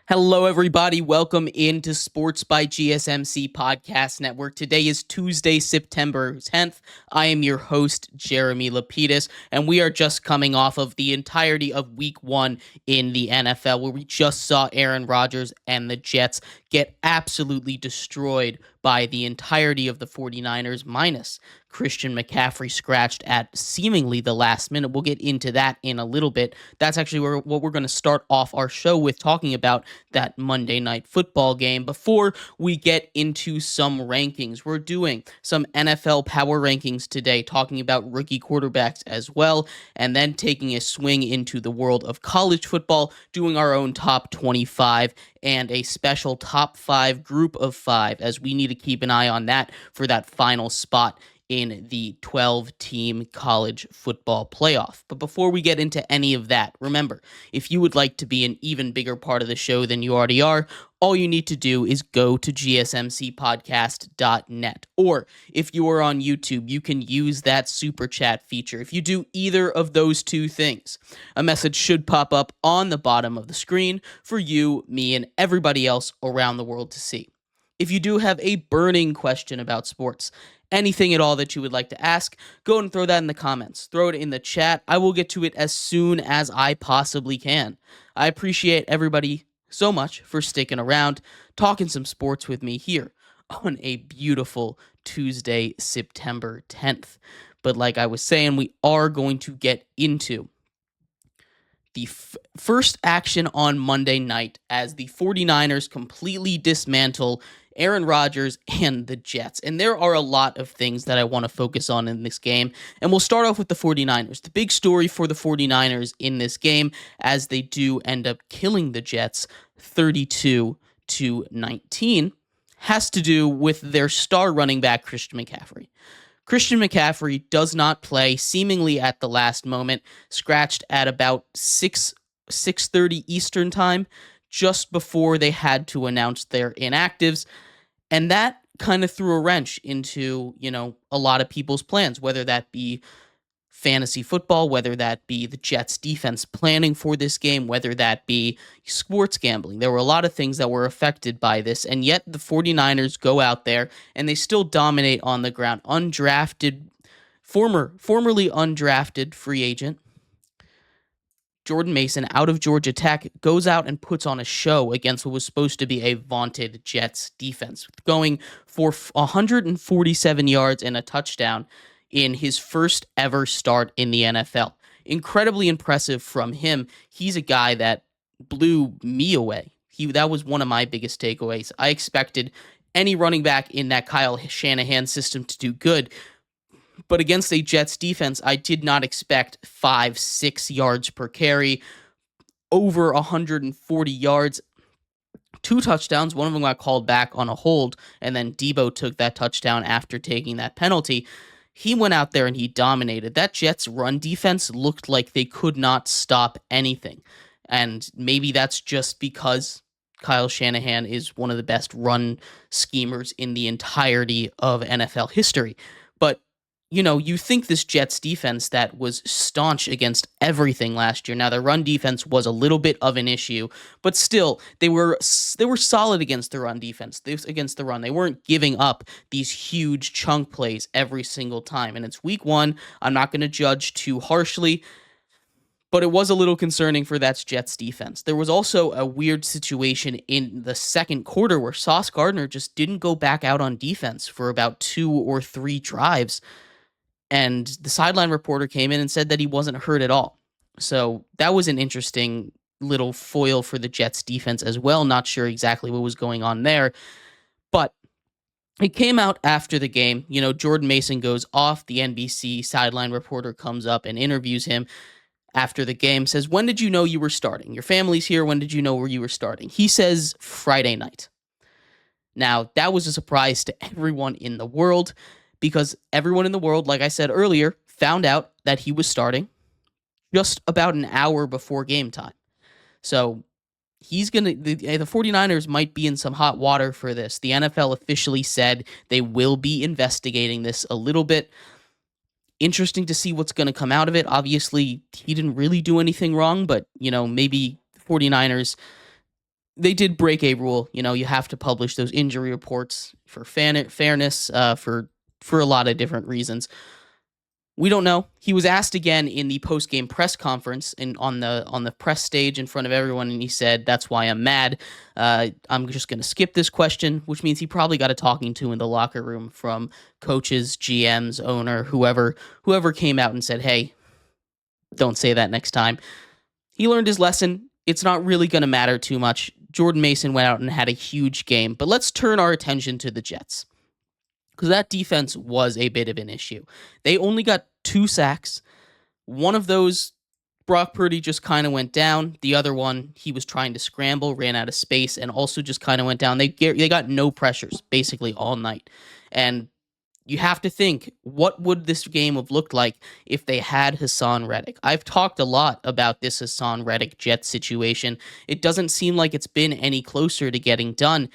Hello, everybody. Welcome into Sports by GSMC Podcast Network. Today is Tuesday, September 10th. I am your host, Jeremy Lapidus, and we are just coming off of the entirety of Week 1 in the NFL, where we just saw Aaron Rodgers and the Jets get absolutely destroyed by the entirety of the 49ers, minus Christian McCaffrey scratched at seemingly the last minute. We'll get into that in a little bit. That's actually what we're going to start off our show with, talking about that Monday Night Football game. Before we get into some rankings, we're doing some NFL power rankings today, talking about rookie quarterbacks as well, and then taking a swing into the world of college football, doing our own top 25 and a special top 5 group of 5, as we need to keep an eye on that for that final spot in the 12-team college football playoff. But before we get into any of that, remember, if you would like to be an even bigger part of the show than you already are, all you need to do is go to gsmcpodcast.net. Or if you are on YouTube, you can use that super chat feature. If you do either of those two things, a message should pop up on the bottom of the screen for you, me, and everybody else around the world to see. If you do have a burning question about sports, anything at all that you would like to ask, go and throw that in the comments. Throw it in the chat. I will get to it as soon as I possibly can. I appreciate everybody so much for sticking around, talking some sports with me here on a beautiful Tuesday, September 10th. But like I was saying, we are going to get into the first action on Monday night as the 49ers completely dismantle Aaron Rodgers and the Jets. And there are a lot of things that I want to focus on in this game. And we'll start off with the 49ers. The big story for the 49ers in this game, as they do end up killing the Jets 32-19, has to do with their star running back, Christian McCaffrey. Christian McCaffrey does not play, seemingly at the last moment, scratched at about 6:30 Eastern time, just before they had to announce their inactives. And that kind of threw a wrench into, a lot of people's plans, whether that be fantasy football, whether that be the Jets defense planning for this game, whether that be sports gambling. There were a lot of things that were affected by this, and yet the 49ers go out there and they still dominate on the ground. Formerly undrafted free agent Jordan Mason, out of Georgia Tech, goes out and puts on a show against what was supposed to be a vaunted Jets defense, going for 147 yards and a touchdown in his first ever start in the NFL. Incredibly impressive from him. He's a guy that blew me away. That was one of my biggest takeaways. I expected any running back in that Kyle Shanahan system to do good, but against a Jets defense, I did not expect 5-6 yards per carry, over 140 yards, 2 touchdowns. One of them got called back on a hold, and then Debo took that touchdown after taking that penalty. He went out there and he dominated. That Jets run defense looked like they could not stop anything. And maybe that's just because Kyle Shanahan is one of the best run schemers in the entirety of NFL history. But you think this Jets defense that was staunch against everything last year. Now, their run defense was a little bit of an issue, but still, they were solid against the run defense. Against the run, they weren't giving up these huge chunk plays every single time. And it's week 1. I'm not going to judge too harshly, but it was a little concerning for that Jets defense. There was also a weird situation in the second quarter where Sauce Gardner just didn't go back out on defense for about 2 or 3 drives. And the sideline reporter came in and said that he wasn't hurt at all. So that was an interesting little foil for the Jets defense as well. Not sure exactly what was going on there. But it came out after the game. Jordan Mason goes off. The NBC sideline reporter comes up and interviews him after the game, says, "When did you know you were starting? Your family's here. When did you know where you were starting?" He says, "Friday night." Now, that was a surprise to everyone in the world, because everyone in the world, like I said earlier, found out that he was starting just about an hour before game time. So the 49ers might be in some hot water for this. The NFL officially said they will be investigating this a little bit. Interesting to see what's going to come out of it. Obviously, he didn't really do anything wrong, but, maybe 49ers they did break a rule. You have to publish those injury reports for fairness, for a lot of different reasons. We don't know. He was asked again in the post-game press conference and on the press stage in front of everyone, and he said, "That's why I'm mad. I'm just going to skip this question," which means he probably got a talking to in the locker room from coaches, GMs, owner, whoever came out and said, "Hey, don't say that next time." He learned his lesson. It's not really going to matter too much. Jordan Mason went out and had a huge game, but let's turn our attention to the Jets, because that defense was a bit of an issue. They only got 2 sacks. One of those, Brock Purdy just kind of went down. The other one, he was trying to scramble, ran out of space, and also just kind of went down. They got no pressures basically all night. And you have to think, what would this game have looked like if they had Hassan Reddick? I've talked a lot about this Hassan Reddick Jets situation. It doesn't seem like it's been any closer to getting done.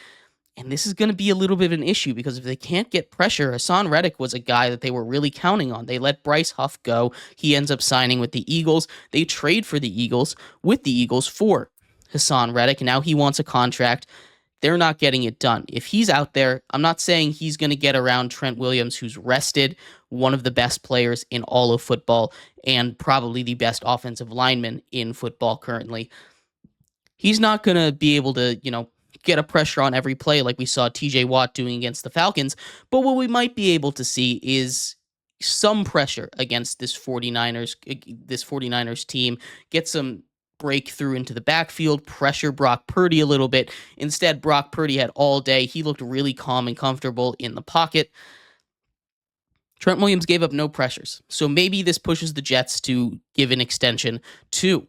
And this is going to be a little bit of an issue, because if they can't get pressure, Hassan Reddick was a guy that they were really counting on. They let Bryce Huff go. He ends up signing with the Eagles. They trade for the Eagles with the Eagles for Hassan Reddick. Now he wants a contract. They're not getting it done. If he's out there, I'm not saying he's going to get around Trent Williams, who's rested, one of the best players in all of football, and probably the best offensive lineman in football currently. He's not going to be able to, get a pressure on every play like we saw TJ Watt doing against the Falcons. But what we might be able to see is some pressure against this 49ers team, get some breakthrough into the backfield, pressure Brock Purdy a little bit. Instead, Brock Purdy had all day. He looked really calm and comfortable in the pocket. Trent Williams gave up no pressures. So maybe this pushes the Jets to give an extension to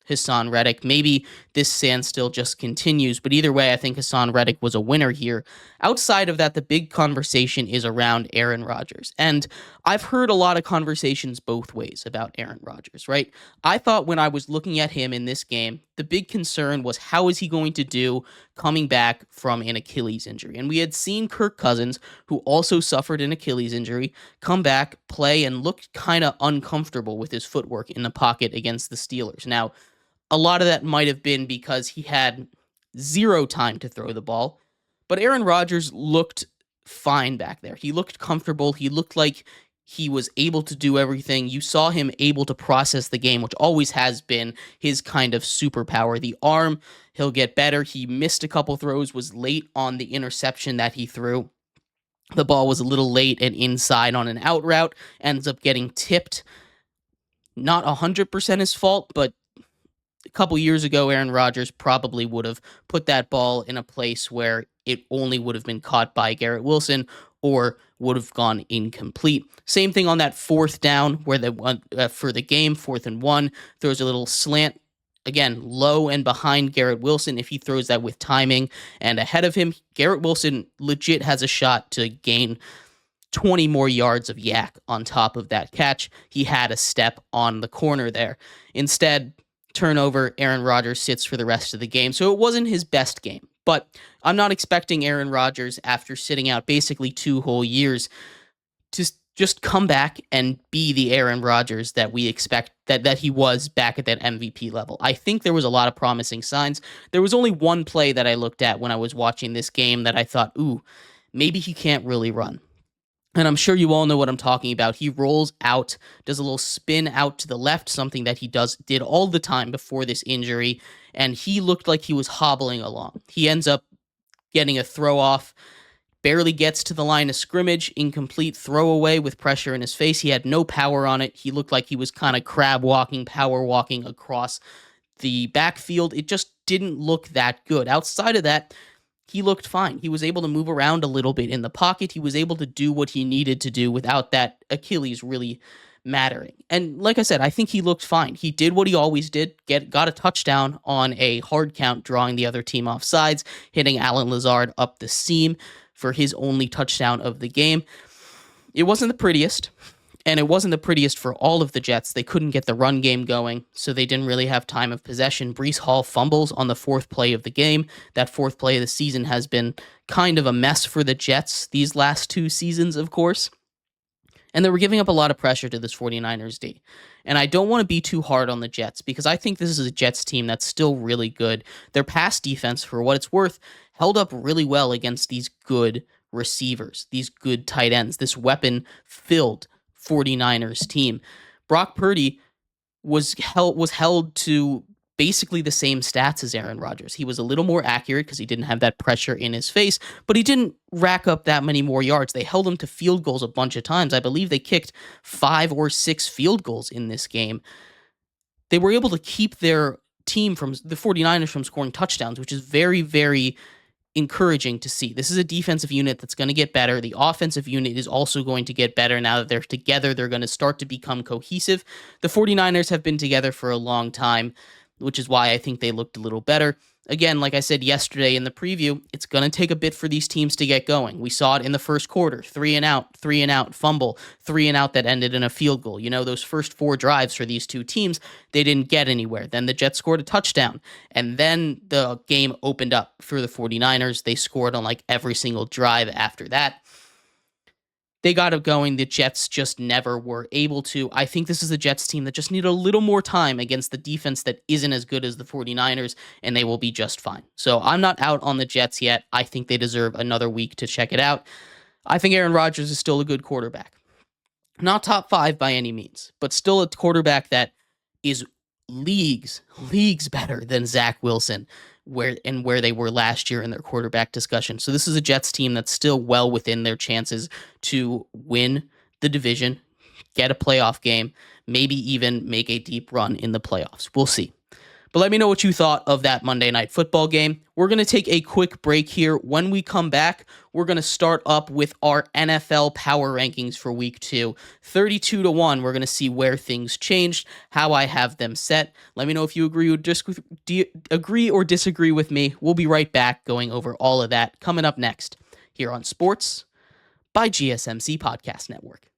Hassan Reddick. Maybe this standstill just continues, but either way, I think Hassan Reddick was a winner here. Outside of that, the big conversation is around Aaron Rodgers, and I've heard a lot of conversations both ways about Aaron Rodgers, right? I thought when I was looking at him in this game, the big concern was how is he going to do coming back from an Achilles injury? And we had seen Kirk Cousins, who also suffered an Achilles injury, come back, play, and look kind of uncomfortable with his footwork in the pocket against the Steelers. Now, a lot of that might have been because he had 0 time to throw the ball, but Aaron Rodgers looked fine back there. He looked comfortable. He looked like he was able to do everything. You saw him able to process the game, which always has been his kind of superpower. The arm, he'll get better. He missed a couple throws, was late on the interception that he threw. The ball was a little late and inside on an out route, ends up getting tipped. Not 100% his fault, but a couple years ago, Aaron Rodgers probably would have put that ball in a place where it only would have been caught by Garrett Wilson or would have gone incomplete. Same thing on that 4th down where they went for the game, 4th and 1, throws a little slant, again, low and behind Garrett Wilson. If he throws that with timing and ahead of him, Garrett Wilson legit has a shot to gain 20 more yards of yak on top of that catch. He had a step on the corner there. Instead, turnover, Aaron Rodgers sits for the rest of the game. So it wasn't his best game, but I'm not expecting Aaron Rodgers, after sitting out basically 2 whole years, to just come back and be the Aaron Rodgers that we expect that he was back at that MVP level. I think there was a lot of promising signs. There was only one play that I looked at when I was watching this game that I thought, ooh, maybe he can't really run. And I'm sure you all know what I'm talking about. He rolls out, does a little spin out to the left, something that he did all the time before this injury, and he looked like he was hobbling along. He ends up getting a throw off, barely gets to the line of scrimmage, incomplete throwaway with pressure in his face. He had no power on it. He looked like he was kind of crab walking, power walking across the backfield. It just didn't look that good. Outside of that, he looked fine. He was able to move around a little bit in the pocket. He was able to do what he needed to do without that Achilles really mattering. And like I said, I think he looked fine. He did what he always did, got a touchdown on a hard count, drawing the other team off sides, hitting Allen Lazard up the seam for his only touchdown of the game. It wasn't the prettiest. And it wasn't the prettiest for all of the Jets. They couldn't get the run game going, so they didn't really have time of possession. Breece Hall fumbles on the 4th play of the game. That 4th play of the season has been kind of a mess for the Jets these last 2 seasons, of course. And they were giving up a lot of pressure to this 49ers D. And I don't want to be too hard on the Jets because I think this is a Jets team that's still really good. Their pass defense, for what it's worth, held up really well against these good receivers, these good tight ends, this weapon-filled 49ers team. Brock Purdy was held to basically the same stats as Aaron Rodgers. He was a little more accurate because he didn't have that pressure in his face, but he didn't rack up that many more yards. They held him to field goals a bunch of times. I believe they kicked 5 or 6 field goals in this game. They were able to keep their team from the 49ers from scoring touchdowns, which is very, very encouraging to see. This is a defensive unit that's going to get better. The offensive unit is also going to get better. Now that they're together, they're going to start to become cohesive. The 49ers have been together for a long time, which is why I think they looked a little better. Again, like I said yesterday in the preview, it's going to take a bit for these teams to get going. We saw it in the first quarter, 3 and out, fumble, 3 and out that ended in a field goal. You know, those first 4 drives for these two teams, they didn't get anywhere. Then the Jets scored a touchdown, and then the game opened up for the 49ers. They scored on like every single drive after that. They got it going. The Jets just never were able to. I think this is a Jets team that just need a little more time against the defense that isn't as good as the 49ers, and they will be just fine. So I'm not out on the Jets yet. I think they deserve another week to check it out. I think Aaron Rodgers is still a good quarterback. Not top 5 by any means, but still a quarterback that is leagues better than Zach Wilson, where they were last year in their quarterback discussion. So this is a Jets team that's still well within their chances to win the division, get a playoff game, maybe even make a deep run in the playoffs. We'll see. But let me know what you thought of that Monday Night Football game. We're going to take a quick break here. When we come back, we're going to start up with our NFL power rankings for week 2. 32-1, we're going to see where things changed, how I have them set. Let me know if you agree or disagree with me. We'll be right back going over all of that coming up next here on Sports by GSMC Podcast Network.